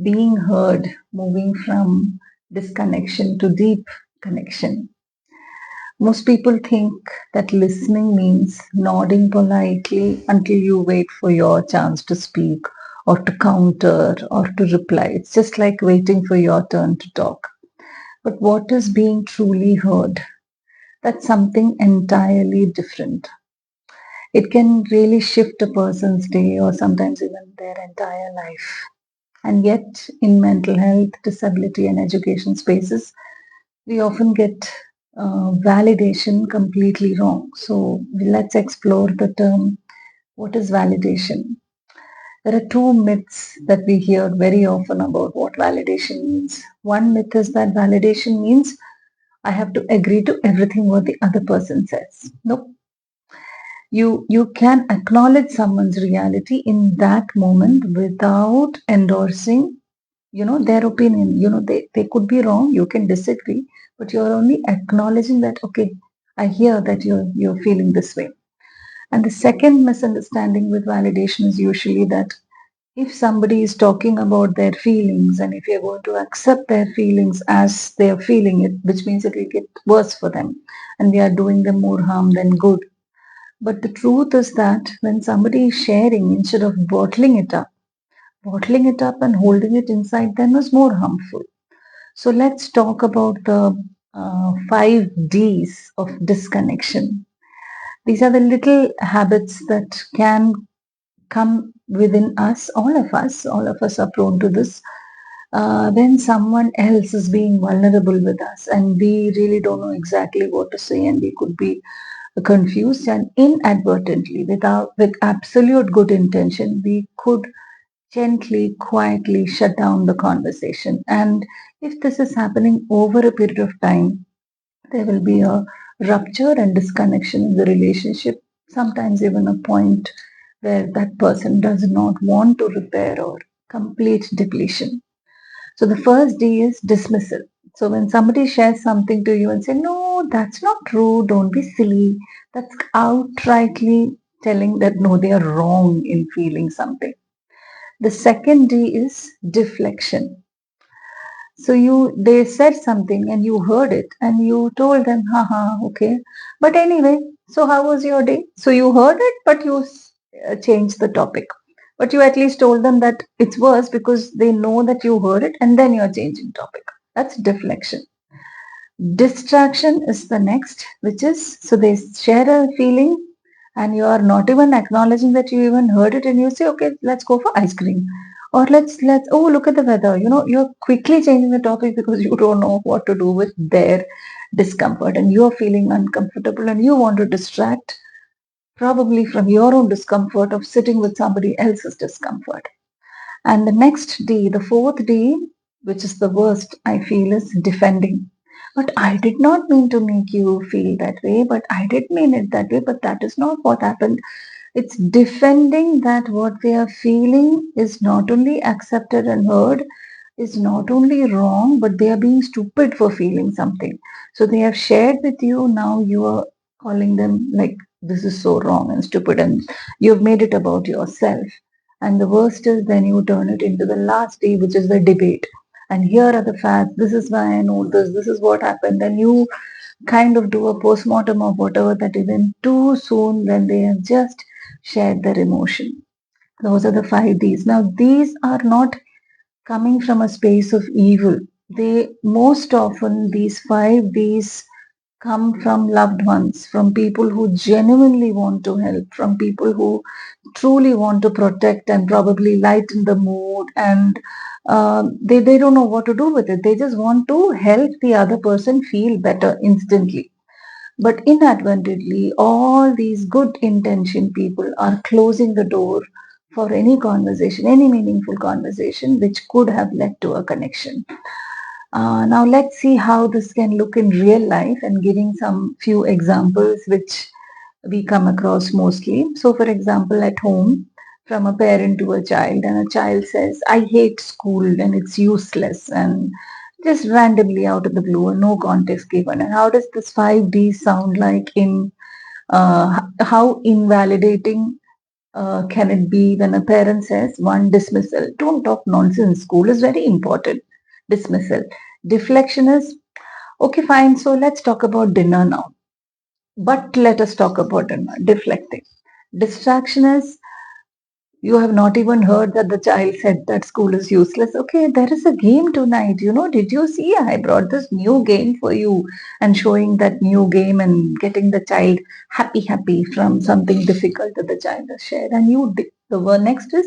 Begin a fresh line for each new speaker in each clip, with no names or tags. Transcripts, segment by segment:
being heard, moving from disconnection to deep connection. Most people think that listening means nodding politely until you wait for your chance to speak or to counter or to reply. It's just like waiting for your turn to talk. But what is being truly heard? That's something entirely different. It can really shift a person's day or sometimes even their entire life. And yet, in mental health, disability, and education spaces, we often get validation completely wrong. So, let's explore the term what is validation? There are two myths that we hear very often about what validation means. One myth is that validation means I have to agree to everything what the other person says. Nope. You can acknowledge someone's reality in that moment without endorsing their opinion. They could be wrong, you can disagree, but you're only acknowledging that, okay, I hear that you're feeling this way. And the second misunderstanding with validation is usually that if somebody is talking about their feelings and if you're going to accept their feelings as they're feeling it, which means it will get worse for them and we are doing them more harm than good. But the truth is that when somebody is sharing, instead of bottling it up and holding it inside them is more harmful. So let's talk about the 5 Ds of disconnection. These are the little habits that can come within us, all of us. All of us are prone to this. When someone else is being vulnerable with us and we really don't know exactly what to say and we could be confused and inadvertently with absolute good intention we could gently quietly shut down the conversation. And if this is happening over a period of time, there will be a rupture and disconnection in the relationship, sometimes even a point where that person does not want to repair or complete depletion. So the first D is dismissal. So when somebody shares something to you and say, no, that's not true, don't be silly, that's outrightly telling that no, they are wrong in feeling something. The second D is deflection. So they said something and you heard it and you told them, haha, okay. But anyway, so how was your day? So you heard it, but you changed the topic. But you at least told them that it's worse because they know that you heard it and then you're changing topic. That's deflection. Distraction is the next, which is so they share a feeling and you are not even acknowledging that you even heard it and you say, okay, let's go for ice cream. Or let's oh look at the weather. You're quickly changing the topic because you don't know what to do with their discomfort and you're feeling uncomfortable and you want to distract probably from your own discomfort of sitting with somebody else's discomfort. And the next D, the fourth D, which is the worst, I feel, is defending. But I did not mean to make you feel that way, but I did mean it that way, but that is not what happened. It's defending that what they are feeling is not only accepted and heard, is not only wrong, but they are being stupid for feeling something. So they have shared with you, now you are calling them like this is so wrong and stupid, and you've made it about yourself. And the worst is then you turn it into the last day, which is the debate. And here are the facts. This is why I know this. This is what happened. And you kind of do a postmortem of whatever that even too soon when they have just shared their emotion. Those are the 5 Ds. Now, these are not coming from a space of evil. They most often, these 5 Ds come from loved ones, from people who genuinely want to help, from people who truly want to protect and probably lighten the mood, and they don't know what to do with it. They just want to help the other person feel better instantly. But inadvertently, all these good intentioned people are closing the door for any conversation, any meaningful conversation, which could have led to a connection. Now let's see how this can look in real life and giving some few examples which we come across mostly. So for example, at home, from a parent to a child, and a child says, I hate school and it's useless, and just randomly out of the blue and no context given. And how does this 5D sound like in how invalidating Can it be when a parent says one dismissal? Don't talk nonsense. School is very important. Dismissal. Deflection is okay, fine. So let's talk about dinner now. But let us talk about dinner. Deflecting. Distraction is you have not even heard that the child said that school is useless. Okay, there is a game tonight. Did you see? I brought this new game for you and showing that new game and getting the child happy from something difficult that the child has shared. And the one next is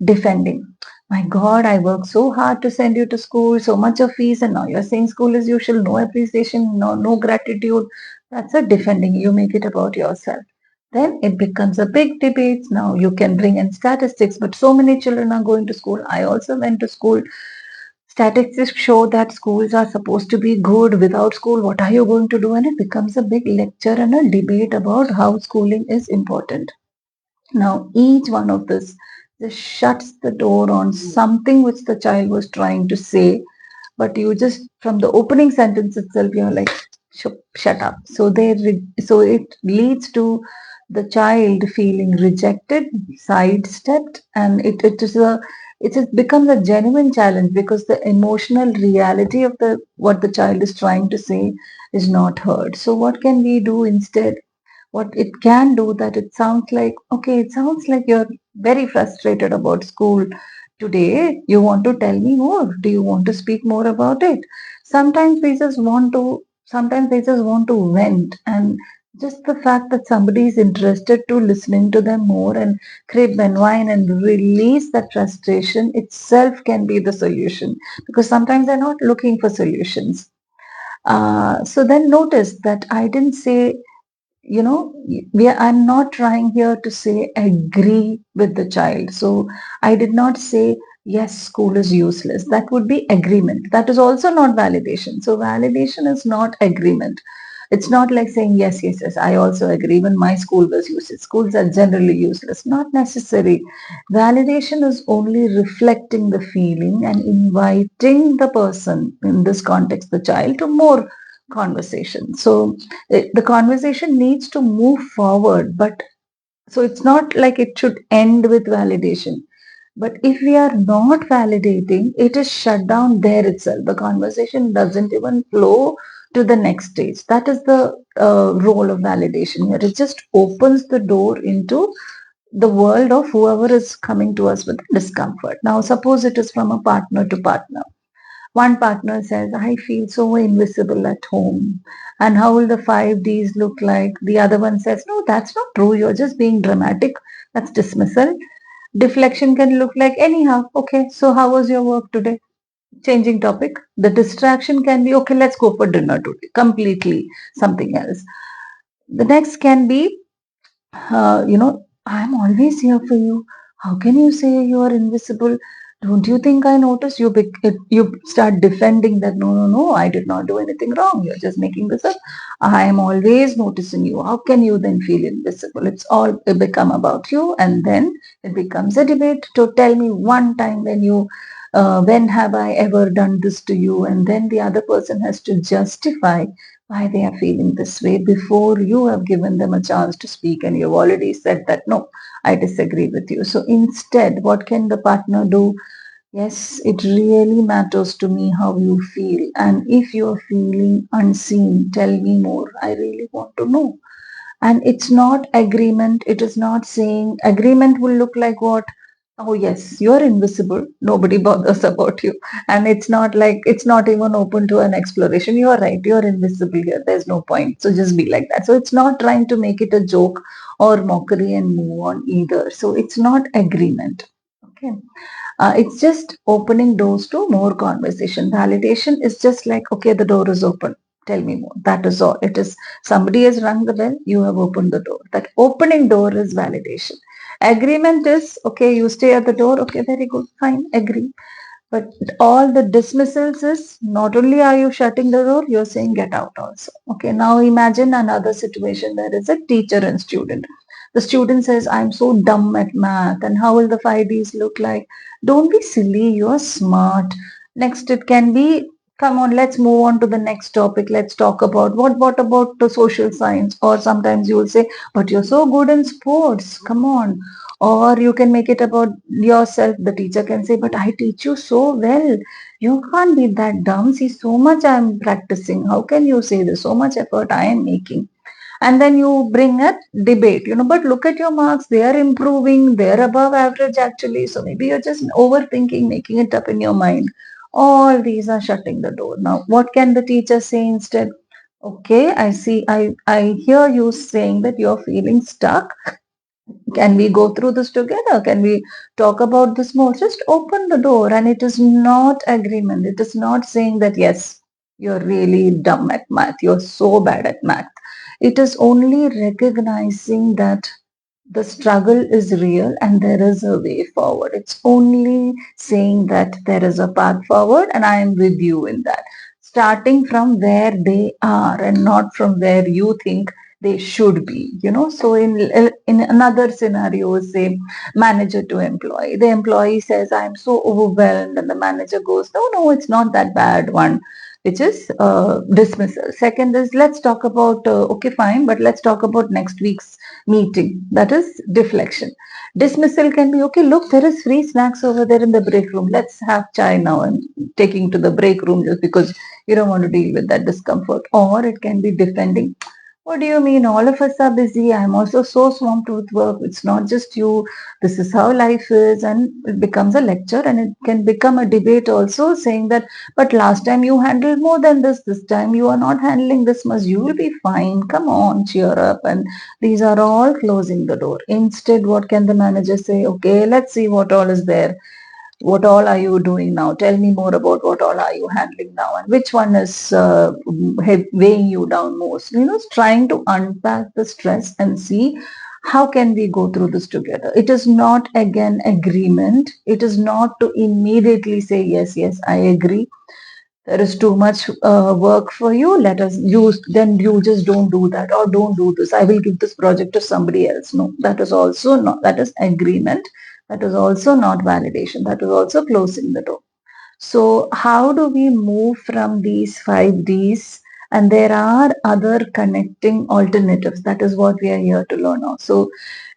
defending. My God, I worked so hard to send you to school, so much of fees, and now you're saying school is usual, no appreciation, no gratitude. That's a defending. You make it about yourself. Then it becomes a big debate. Now you can bring in statistics, but so many children are going to school. I also went to school. Statistics show that schools are supposed to be good. Without school, what are you going to do? And it becomes a big lecture and a debate about how schooling is important. Now, each one of this just shuts the door on something which the child was trying to say, but you just from the opening sentence itself you're like shut up. So it leads to the child feeling rejected, sidestepped, and it becomes a genuine challenge because the emotional reality of the what the child is trying to say is not heard. So what can we do instead? What it can do, that it sounds like, okay, it sounds like you're very frustrated about school today. You want to tell me more? Do you want to speak more about it? Sometimes they just want to vent, and just the fact that somebody is interested to listening to them more and crib and whine and release that frustration itself can be the solution, because sometimes they're not looking for solutions. So then notice that I didn't say, I'm not trying here to say agree with the child. So I did not say yes, school is useless. That would be agreement. That is also not validation. So validation is not agreement. It's not like saying yes, I also agree when my school was useless. Schools are generally useless. Not necessary. Validation is only reflecting the feeling and inviting the person, in this context the child, to more conversation. So the conversation needs to move forward, but so it's not like it should end with validation. But if we are not validating, it is shut down there itself. The conversation doesn't even flow to the next stage. That is the role of validation here. It just opens the door into the world of whoever is coming to us with discomfort. Now, suppose it is from a partner to partner. One partner says, I feel so invisible at home. And how will the 5 Ds look like? The other one says, no, that's not true. You're just being dramatic. That's dismissal. Deflection can look like anyhow. Okay, so how was your work today? Changing topic. The distraction can be, okay, let's go for dinner today. Completely something else. The next can be, I'm always here for you. How can you say you are invisible? Don't you think I noticed? You start defending that. No, I did not do anything wrong. You're just making this up. I am always noticing you. How can you then feel invisible? It become about you, and then it becomes a debate. To tell me one time when have I ever done this to you? And then the other person has to justify why they are feeling this way before you have given them a chance to speak, and you've already said that no, I disagree with you. So instead, what can the partner do? Yes, it really matters to me how you feel, and if you're feeling unseen, tell me more. I really want to know. And it's not agreement. It is not saying agreement will look like what? Oh, yes, you're invisible. Nobody bothers about you. And it's not like, it's not even open to an exploration. You're right. You're invisible here. There's no point. So just be like that. So it's not trying to make it a joke or mockery and move on either. So it's not agreement. Okay. It's just opening doors to more conversation. Validation is just like, okay, the door is open. Tell me more. That is all. It is somebody has rung the bell, you have opened the door. That opening door is validation. Agreement is, okay, you stay at the door. Okay, very good. Fine. Agree. But all the dismissals is not only are you shutting the door, you're saying get out also. Okay, now imagine another situation. There is a teacher and student. The student says, I'm so dumb at math, and how will the 5 Ds look like? Don't be silly, you're smart. Next, it can be, come on, let's move on to the next topic. Let's talk about what about the social science? Or sometimes you will say, but you're so good in sports. Come on. Or you can make it about yourself. The teacher can say, but I teach you so well. You can't be that dumb. See, so much I'm practicing. How can you say this? So much effort I am making. And then you bring a debate, but look at your marks. They are improving. They're above average actually. So maybe you're just overthinking, making it up in your mind. All these are shutting the door. Now, what can the teacher say instead? Okay, I see. I hear you saying that you're feeling stuck. Can we go through this together? Can we talk about this more? Just open the door. And it is not agreement. It is not saying that, yes, you're really dumb at math. You're so bad at math. It is only recognizing that the struggle is real and there is a way forward. It's only saying that there is a path forward and I am with you in that. Starting from where they are and not from where you think they should be. So in another scenario, say manager to employee. The employee says, I'm so overwhelmed, and the manager goes, no, it's not that bad one, which is dismissal. Second is, let's talk about, okay, fine, but let's talk about next week's meeting. That is deflection. Dismissal can be, okay, look, there is free snacks over there in the break room. Let's have chai now, and taking to the break room just because you don't want to deal with that discomfort. Or it can be defending. What do you mean? All of us are busy. I'm also so swamped with work. It's not just you. This is how life is. And it becomes a lecture, and it can become a debate also, saying that, but last time you handled more than this. This time you are not handling this much. You will be fine. Come on, cheer up. And these are all closing the door. Instead, what can the manager say? Okay, let's see what all is there. What all are you doing now? Tell me more about what all are you handling now, and which one is weighing you down most. Trying to unpack the stress and see how can we go through this together. It is not again agreement. It is not to immediately say, yes, I agree. There is too much work for you. Let us use, then you just don't do that, or don't do this. I will give this project to somebody else. No, that is also not, that is agreement. That is also not validation. That is also closing the door. So how do we move from these 5Ds? And there are other connecting alternatives. That is what we are here to learn now. So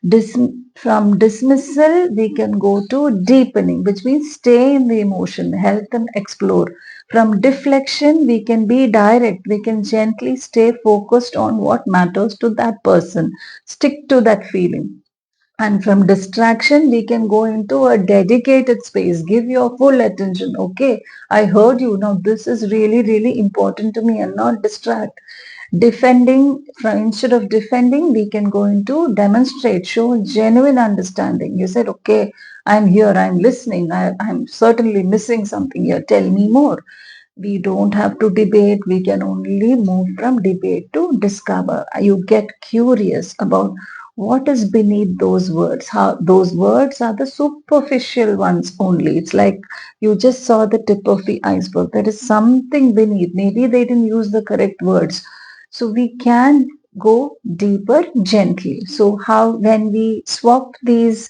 dis- from dismissal, we can go to deepening, which means stay in the emotion, help them explore. From deflection, we can be direct. We can gently stay focused on what matters to that person. Stick to that feeling. And from distraction, we can go into a dedicated space. Give your full attention. Okay, I heard you. Now, this is really, really important to me, and not distract. Defending, instead of defending, we can go into demonstrate, show genuine understanding. You said, okay, I'm here, I'm listening, I'm certainly missing something here. Tell me more. We don't have to debate. We can only move from debate to discover. You get curious about what is beneath those words. How those words are the superficial ones only. It's like you just saw the tip of the iceberg. There is something beneath. Maybe they didn't use the correct words. So we can go deeper gently. So how, when we swap these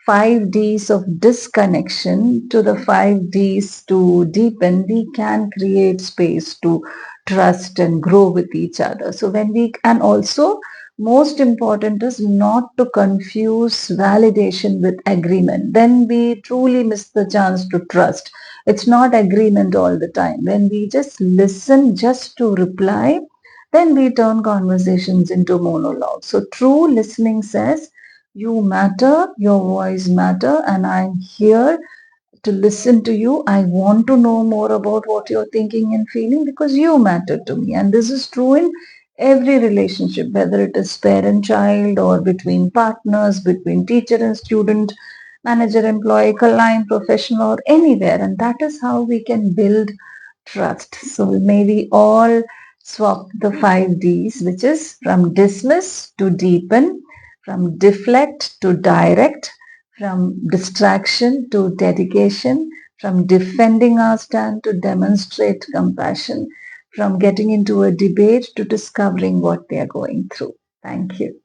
5Ds of disconnection to the 5Ds to deepen, we can create space to trust and grow with each other. So when we, and also most important is not to confuse validation with agreement. Then we truly miss the chance to trust. It's not agreement all the time. When we just listen just to reply, then we turn conversations into monologues. So true listening says, you matter, your voice matter, and I'm here to listen to you. I want to know more about what you're thinking and feeling because you matter to me. And this is true in every relationship, whether it is parent-child or between partners, between teacher and student, manager-employee, client, professional, or anywhere. And that is how we can build trust. So may we all swap the 5Ds, which is from dismiss to deepen, from deflect to direct, from distraction to dedication, from defending our stand to demonstrate compassion, from getting into a debate to discovering what they are going through. Thank you.